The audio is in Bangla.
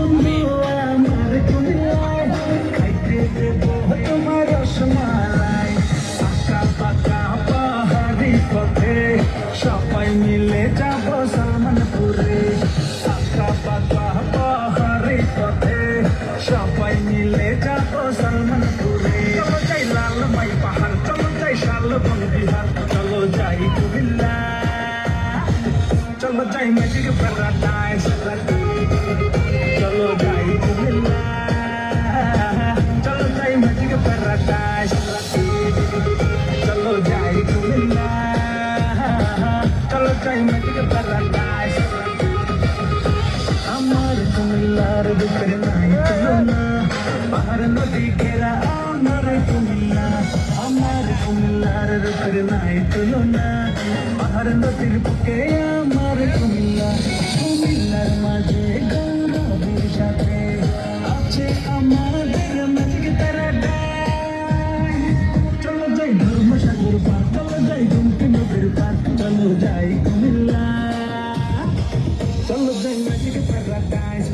আমি আমার কুমিল্লায় খাইতে দেবো তোমার রসমালাই। আঁকা বাঁকা পাহাড়ি পথে সবাই মিলে যাবো সালমানপুরে। আঁকা বাঁকা পাহাড়ি পথে সবাই মিলে যাবো সালমানপুরে। চলো যাই লালমাই পাহাড়, চলো যাই শালবন বিহার, চলো যাই কুমিল্লা, চলো যাই ম্যাজিক প্যারাডাইস। চলো যাই কুমিল্লা, চলো যাই ম্যাজিক প্যারাডাইস। চলো যাই কুমিল্লা, চলো যাই ম্যাজিক প্যারাডাইস। আমার কুমিল্লার বুকের নাই তুলনা, পাহাড় নদী ঘেরা আমার কুমিল্লা। আমার কুমিল্লার বুকের নাই তুলনা, পাহাড় নদীর বুকে আমার কুমিল্লা। কুমিল্লার মাঝে গৌরবের সাথে আছে আমাদের ম্যাজিক প্যারাডাইস। চলো যাই ধর্মসাগর পার, চলো যাই গুমতি নদীর পার, চলো যাই কুমিল্লা, চলো যাই ম্যাজিক প্যারাডাইস।